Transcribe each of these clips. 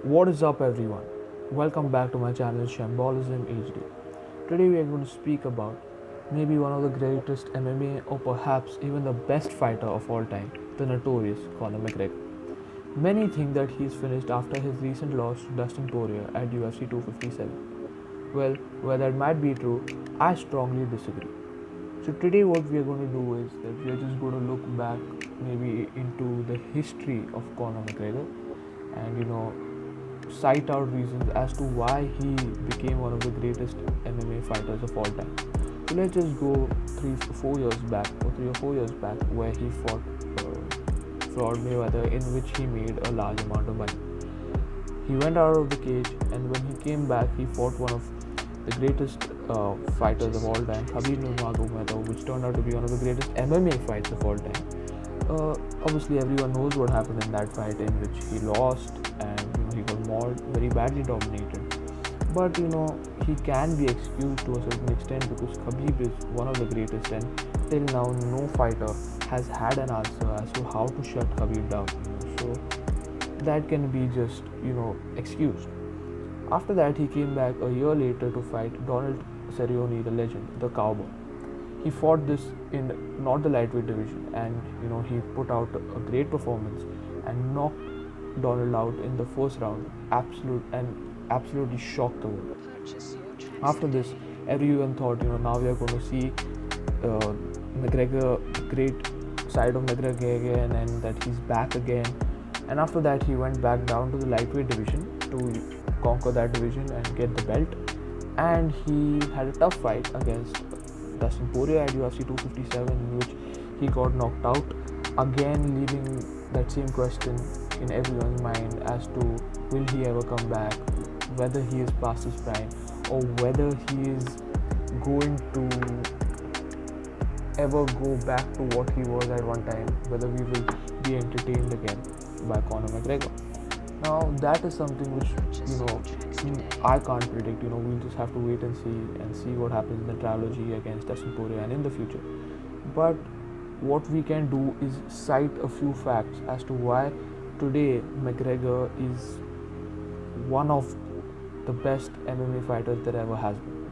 What is up, everyone? Welcome back to my channel Shambolism HD. Today we are going to speak about maybe one of the greatest MMA or perhaps even the best fighter of all time, the notorious Conor McGregor. Many think that he is finished after his recent loss to Dustin Poirier at UFC 257. Well, where that might be true, I strongly disagree. So today what we are going to do is that we are just going to look back maybe into the history of Conor McGregor and cite out reasons as to why he became one of the greatest MMA fighters of all time. So let's just go 3 or 4 years back where he fought Floyd Mayweather, in which he made a large amount of money. He went out of the cage, and when he came back he fought one of the greatest fighters of all time, Khabib Nurmagomedov, which turned out to be one of the greatest MMA fights of all time. Obviously everyone knows what happened in that fight, in which he lost and he got mauled, very badly dominated. But he can be excused to a certain extent because Khabib is one of the greatest, and till now no fighter has had an answer as to how to shut Khabib down. So that can be just excused. After that, he came back a year later to fight Donald Cerrone, the legend, the cowboy. He fought this in not the lightweight division, and he put out a great performance and knocked Donald out in the first round, absolutely shocked the world. After this, everyone thought now we are going to see McGregor, the great side of McGregor again, and that he's back again. And after that, he went back down to the lightweight division to conquer that division and get the belt. And he had a tough fight against Dustin Poirier at UFC 257, in which he got knocked out, again leaving that same question in everyone's mind as to will he ever come back, whether he is past his prime, or whether he is going to ever go back to what he was at one time, whether we will be entertained again by Conor McGregor. Now that is something which I can't predict. We'll just have to wait and see what happens in the trilogy against Dustin Poirier and in the future. But what we can do is cite a few facts as to why today McGregor is one of the best MMA fighters that ever has been.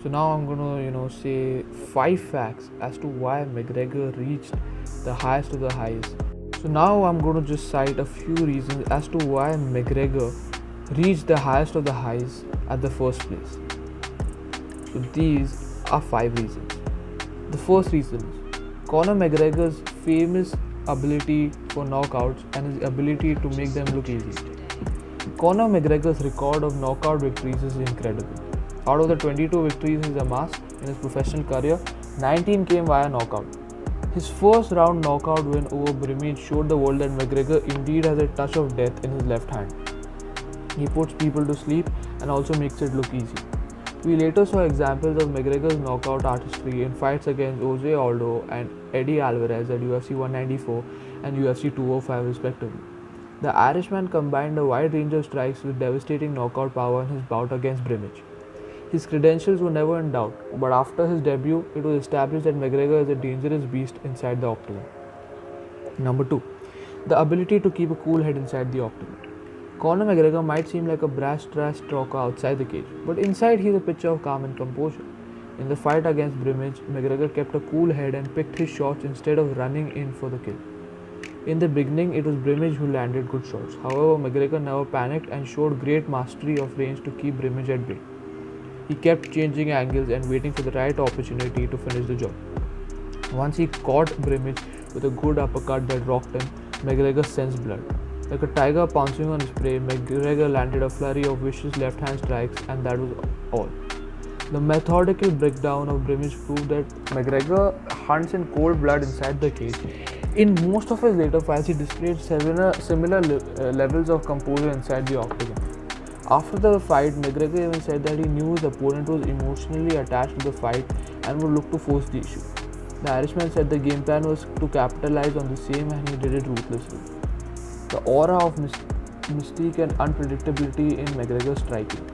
So now I'm gonna say 5 facts as to why McGregor reached the highest of the highs. So now I'm going to just cite a few reasons as to why McGregor reached the highest of the highs at the first place. So these are 5 reasons. The first reason is Conor McGregor's famous ability for knockouts and his ability to make them look easy. Conor McGregor's record of knockout victories is incredible. Out of the 22 victories he's amassed in his professional career, 19 came via knockout. His first round knockout win over Brimage showed the world that McGregor indeed has a touch of death in his left hand. He puts people to sleep and also makes it look easy. We later saw examples of McGregor's knockout artistry in fights against Jose Aldo and Eddie Alvarez at UFC 194 and UFC 205 respectively. The Irishman combined a wide range of strikes with devastating knockout power in his bout against Brimage. His credentials were never in doubt, but after his debut, it was established that McGregor is a dangerous beast inside the octagon. Number 2. The ability to keep a cool head inside the octagon. Conor McGregor might seem like a brash trash talker outside the cage, but inside he is a picture of calm and composure. In the fight against Brimage, McGregor kept a cool head and picked his shots instead of running in for the kill. In the beginning, it was Brimage who landed good shots. However, McGregor never panicked and showed great mastery of range to keep Brimage at bay. He kept changing angles and waiting for the right opportunity to finish the job. Once he caught Brimage with a good uppercut that rocked him, McGregor sensed blood. Like a tiger pouncing on his prey, McGregor landed a flurry of vicious left-hand strikes, and that was all. The methodical breakdown of Brimage proved that McGregor hunts in cold blood inside the cage. In most of his later fights, he displayed similar levels of composure inside the octagon. After the fight, McGregor even said that he knew his opponent was emotionally attached to the fight and would look to force the issue. The Irishman said the game plan was to capitalize on the same, and he did it ruthlessly. The aura of mystique and unpredictability in McGregor's striking.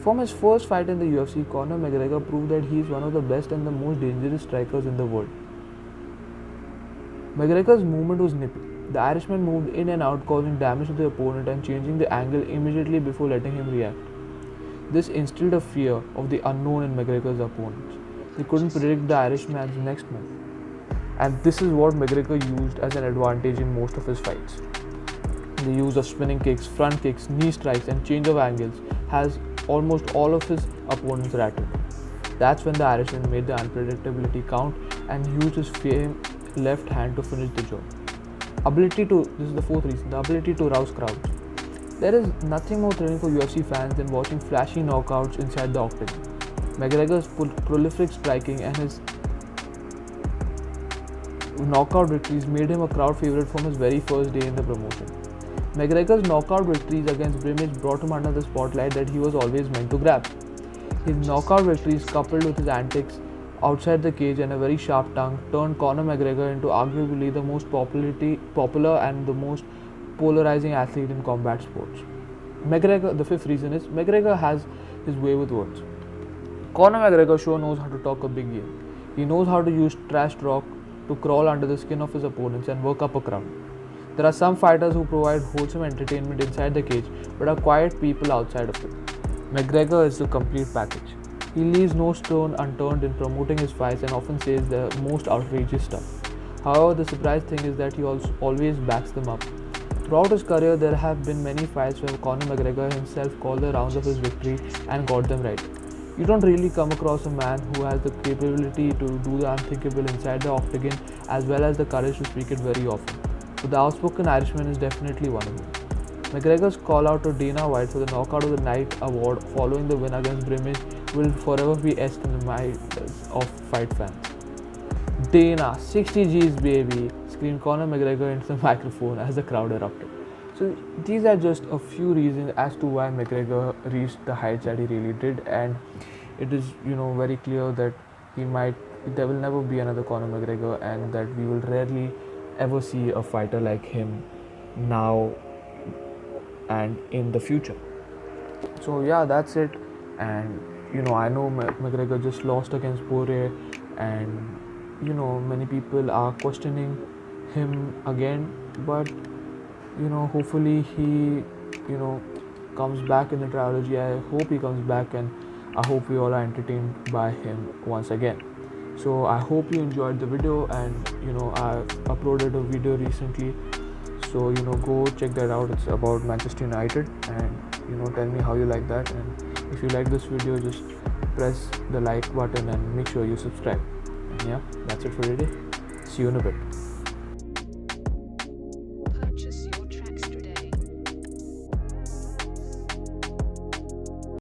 From his first fight in the UFC, Conor McGregor proved that he is one of the best and the most dangerous strikers in the world. McGregor's movement was nippy. The Irishman moved in and out, causing damage to the opponent and changing the angle immediately before letting him react. This instilled a fear of the unknown in McGregor's opponents. They couldn't predict the Irishman's next move. And this is what McGregor used as an advantage in most of his fights. The use of spinning kicks, front kicks, knee strikes, and change of angles has almost all of his opponents rattled. That's when the Irishman made the unpredictability count and used his famed left hand to finish the job. This is the fourth reason, the ability to rouse crowds. There is nothing more thrilling for UFC fans than watching flashy knockouts inside the octagon. McGregor's prolific striking and his knockout victories made him a crowd favorite from his very first day in the promotion. McGregor's knockout victories against Brimage brought him under the spotlight that he was always meant to grab. His knockout victories, coupled with his antics outside the cage and a very sharp tongue, turned Conor McGregor into arguably the most popular and the most polarizing athlete in combat sports. The fifth reason is McGregor has his way with words. Conor McGregor sure knows how to talk a big game. He knows how to use trash talk to crawl under the skin of his opponents and work up a crowd. There are some fighters who provide wholesome entertainment inside the cage but are quiet people outside of it. McGregor is the complete package. He leaves no stone unturned in promoting his fights and often says the most outrageous stuff. However, the surprise thing is that he always backs them up. Throughout his career, there have been many fights where Conor McGregor himself called the rounds of his victory and got them right. You don't really come across a man who has the capability to do the unthinkable inside the octagon as well as the courage to speak it very often. But the outspoken Irishman is definitely one of them. McGregor's call out to Dana White for the Knockout of the Night award following the win against Brimage will forever be etched in the minds of fight fans. Dana, 60 G's baby, screamed Conor McGregor into the microphone as the crowd erupted. So these are just a few reasons as to why McGregor reached the heights that he really did, and it is very clear that there will never be another Conor McGregor, and that we will rarely ever see a fighter like him now and in the future. So yeah, that's it. And I know McGregor just lost against Poirier, and many people are questioning him again, but hopefully he comes back in the trilogy. I hope he comes back, and I hope we all are entertained by him once again. So I hope you enjoyed the video, and I've uploaded a video recently, so go check that out. It's about Manchester United, and tell me how you like that, and if you like this video, just press the like button and make sure you subscribe. And yeah, that's it for today. See you in a bit.